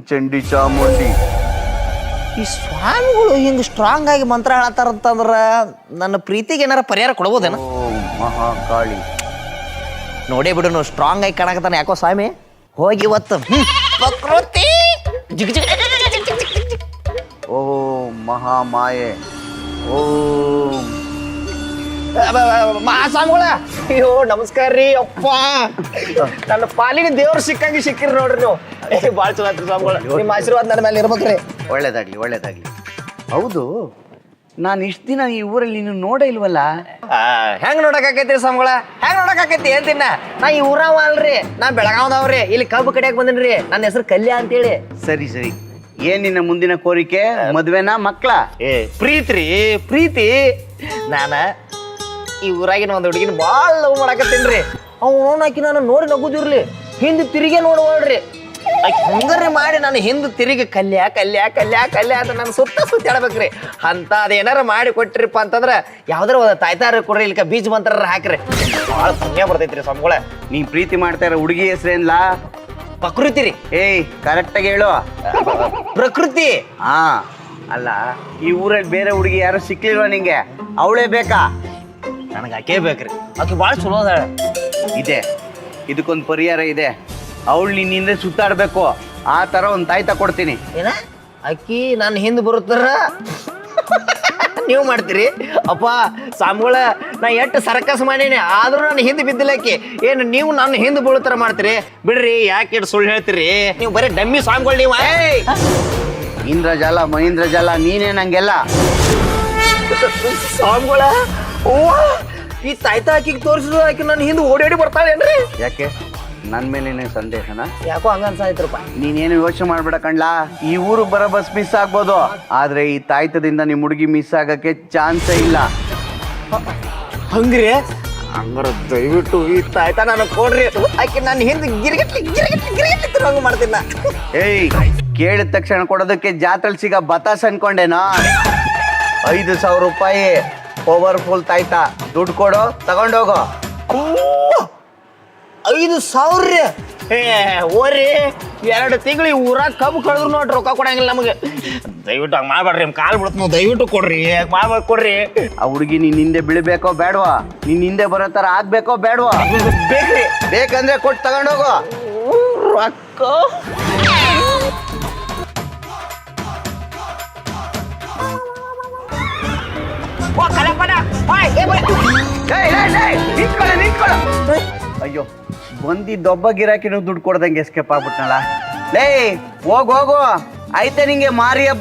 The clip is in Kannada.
ಚಂಡಿ ಚಾಮುಂಡಿ. ಈ ಸ್ವಾಮಿಗಳು ಹಿಂಗೆ ಸ್ಟ್ರಾಂಗ್ ಆಗಿ ಮಂತ್ರ ಹೇಳತ್ತಾರಂತಂದ್ರ ನನ್ನ ಪ್ರೀತಿಗೆ ಏನಾರ ಪರಿಹಾರ ಕೊಡ್ಬೋದೇನ? ಓಂ ಮಹಾಕಾಳಿ. ನೋಡೇ ಬಿಡು ಸ್ಟ್ರಾಂಗ್ ಆಗಿ ಕಾಣಕತ್ತಾನ ಯಾಕೋ ಸ್ವಾಮಿ. ಹೋಗಿ ಇವತ್ತು ಪ್ರಕೃತಿ ಜಿಗ್ ಜಿಗ್ ಜಿಗ್ ಜಿಗ್ ಜಿಗ್ ಜಿಗ್ ಜಿಗ್ ಜಿಗ್. ಓಂ ಮಹಾಮಾಯೆ. ಓಂ ಮಹಾಸ್ವಾಮಿಗಳ ಅಯ್ಯೋ ನಮಸ್ಕಾರ ರೀ. ಅಪ್ಪ ನನ್ನ ಪಾಲಿನ ದೇವ್ರು ಸಿಕ್ಕಂಗೆ ಸಿಕ್ಕಿರಿ ನೋಡ್ರಿ ನೀವು. ಭಾಳ ಚಲೋ ಆತ್ರಿ ಸ್ವಾಮಿಗಳು, ನಿಮ್ಮ ಆಶೀರ್ವಾದ ನನ್ನ ಮೇಲೆ ಇರ್ಬೇಕ್ರಿ. ಒಳ್ಳೇದಾಗ್ಲಿ ಒಳ್ಳೇದಾಗ್ಲಿ. ಹೌದು, ನಾನು ಇಷ್ಟು ದಿನ ಈ ಊರಲ್ಲಿ ನೀನು ನೋಡೇ ಇಲ್ವಲ್ಲ? ಹೆಂಗ್ ನೋಡಕಾಕೈತಿ ಸ್ವಾಮಿಗಳ? ಹೆಂಗ್ ನೋಡಕಾಕೈತಿ ಹೇಳ್ತೀನ. ನಾ ಈ ಊರಾವ ಅಲ್ರಿ, ನಾ ಬೆಳಗಾವ್ದವ್ರಿ. ಇಲ್ಲಿ ಕಬ್ಬು ಕಡಿಯಾಕ ಬಂದಿನ್ರಿ. ನನ್ನ ಹೆಸರು ಕಲ್ಯಾ ಅಂತೇಳಿ. ಸರಿ ಸರಿ, ಏನ್ ನಿನ್ನ ಮುಂದಿನ ಕೋರಿಕೆ? ಮದ್ವೆನಾ ಮಕ್ಳ? ಪ್ರೀತಿ ರೀ ಪ್ರೀತಿ. ನಾನ ಈ ಊರಾಗಿನ ಒಂದು ಹುಡುಗಿನ ಭಾಳ ಲವ್ ಮಾಡಾಕತ್ತೀನ್ರಿ. ಅವ್ನು ಆಕಿ ನಾನು ನೋಡಿ ನಗುದಿರ್ಲಿ, ಹಿಂದೆ ತಿರುಗಿ ನೋಡುವಳ್ರಿ. ಆಕಿ ಹಂಗರಿ ಮಾಡಿ ನಾನು ಹಿಂದೆ ತಿರುಗಿ ಕಲ್ಯಾ ಕಲ್ಯಾ ಕಲ್ಯಾ ಕಲ್ಯಾ ಅಂತ ನಾನು ಸುತ್ತ ಹೇಳ್ಬೇಕ್ರಿ. ಅಂತ ಅದೇನಾರ ಮಾಡಿ ಕೊಟ್ಟಿರಿಪ್ಪ ಅಂತಂದ್ರೆ ಯಾವ್ದಾರ ಒಂದು ತಾಯ್ತಾರ ಕೊಡ್ರಿ, ಇಲ್ಲಿಕ ಬೀಜ ಮಂತ್ರ ಹಾಕ್ರಿ. ಭಾಳ ಪುಣ್ಯ ಬರ್ತೈತ್ರಿ ಸ್ವಾಮಿಗಳ. ನೀ ಪ್ರೀತಿ ಮಾಡ್ತಾ ಇರೋ ಹುಡುಗಿ ಹೆಸ್ರೇನ್ಲಾ? ಪ್ರಕೃತಿ ರೀ. ಏಯ್ ಕರೆಕ್ಟಾಗಿ ಹೇಳು. ಪ್ರಕೃತಿ. ಹಾ ಅಲ್ಲ, ಈ ಊರಲ್ಲಿ ಬೇರೆ ಹುಡುಗಿ ಯಾರು ಸಿಕ್ಲಿಲ್ವಾ ನಿಂಗೆ? ಅವಳೇ ಬೇಕಾ? ನನಗೆ ಆಕೆ ಬೇಕ್ರಿ. ಆಕೆ ಭಾಳ ಚಲೋ ಅದಾಳ. ಇದೆ, ಇದಕ್ಕೊಂದು ಪರಿಹಾರ ಇದೆ. ಅವಳು ನಿನ್ನಿಂದ ಸುತ್ತಾಡ್ಬೇಕು, ಆ ಥರ ಒಂದು ತಾಯ್ತ ಕೊಡ್ತೀನಿ. ಏನ ಅಕ್ಕಿ ನಾನು ಹಿಂದೆ ಬರುತ್ತಾರ ನೀವು ಮಾಡ್ತೀರಿ? ಅಪ್ಪ ಸ್ವಾಮಿಗಳ, ನಾ ಎಷ್ಟು ಸರ್ಕಸ್ ಮಾಡೀನಿ, ಆದ್ರೂ ನಾನು ಹಿಂದೆ ಬಿದ್ದಿಲ್ಲ ಆಕಿ. ಏನು ನೀವು ನಾನು ಹಿಂದೆ ಬೀಳ್ತಾರ ಮಾಡ್ತೀರಿ? ಬಿಡ್ರಿ, ಯಾಕೆ ಇಟ್ಟು ಸುಳ್ಳು ಹೇಳ್ತೀರಿ ನೀವು? ಬರೀ ಡಮ್ಮಿ ಸ್ವಾಮಿಗಳು ನೀವು. ಇಂದ್ರಜಾಲ ಮಹೇಂದ್ರ ಜಾಲ, ನೀನೇ ನಂಗೆಲ್ಲ. ಸ್ವಾಮಿಗಳ ಈ ತಾಯ್ತ ಆಕಿಗೆ ತೋರಿಸಿದ್ರು ಆಕಿ ನಾನು ಹಿಂದೆ ಓಡಿ ಬರ್ತಾಳೇನ್ರಿ? ಯಾಕೆ ನನ್ನ ಮೇಲೆ ನಿನಗೆ ಸಂದೇಹನಾ? ಯಾಕೋ ಹಂಗ ಅನ್ಸಾಯ್ತ್ರಪ್ಪ. ನೀನೇನು ಯೋಚನೆ ಮಾಡ್ಬೇಡ ಕಣ್ಲಾ. ಈ ಊರಿಗೆ ಬರೋ ಬಸ್ ಮಿಸ್ ಆಗ್ಬೋದು, ಆದ್ರೆ ಈ ತಾಯ್ತದಿಂದ ನಿಮ್ಮ ಹುಡುಗಿ ಮಿಸ್ ಆಗಕ್ಕೆ ಚಾನ್ಸೇ ಇಲ್ಲ. ಹಂಗ್ರಿ? ಹಂಗಾರ ದಯವಿಟ್ಟು ಈ ತಾಯ್ತ ನಾನು ಕೊಡ್ರಿ. ಆಕಿ ನಾನು ಹಿಂದೆ ಗಿರಿಗಿಟ್ಲಿ ಹಂಗ ಮಾಡ್ತೀನ. ಏಯ್, ಕೇಳಿದ ತಕ್ಷಣ ಕೊಡೋದಕ್ಕೆ ಜಾತ್ರೆಲ್ ಸಿಗ ಬತಾಸ್ ಅನ್ಕೊಂಡೇನಾ? 5,000 ರೂಪಾಯಿ ಪವರ್ಫುಲ್ ತಾಯ್ತ. ದುಡ್ಡು ಕೊಡು, ತಗೊಂಡೋಗೋ. 5,000? ಓರಿ 2 ತಿಂಗಳು ಈ ಊರಾಗ ಕಬ್ಬು ಕಳೆದ್ರು ನೋಡ್ರಿ, ರೊಕ್ಕ ಕೊಡಂಗಿಲ್ಲ ನಮಗೆ. ದಯವಿಟ್ಟು ಹಂಗೆ ಮಾಡ್ಬೇಡ್ರಿ, ನಿಮ್ ಕಾಲು ಬಿಡ್ತು, ದಯವಿಟ್ಟು ಕೊಡ್ರಿ, ಮಾಡ್ಬೇಕು ಕೊಡ್ರಿ. ಆ ಹುಡುಗಿ ನಿನ್ನ ಹಿಂದೆ ಬೀಳ್ಬೇಕೋ ಬೇಡವಾ? ನಿನ್ನ ಹಿಂದೆ ಬರೋ ಥರ ಆಗ್ಬೇಕೋ ಬೇಡವಾ? ಬೇಕ್ರಿ. ಬೇಕಂದ್ರೆ ಕೊಟ್ಟು ತಗೊಂಡೋಗೋ. ರೊಕ್ಕ ಅಯ್ಯೋ, ಬಂದಿದ್ದೊಬ್ಬ ಗಿರಾಕಿನೂ ದುಡ್ಡು ಕೊಡ್ದಂಗೆ ಎಸ್ಕೇಪ್ ಆಗ್ಬಿಟ್ನಲ್ಲ. ಲೇ ಹೋಗು, ಐತೆ ನಿಂಗೆ ಮಾರಿ ಹಬ್ಬ.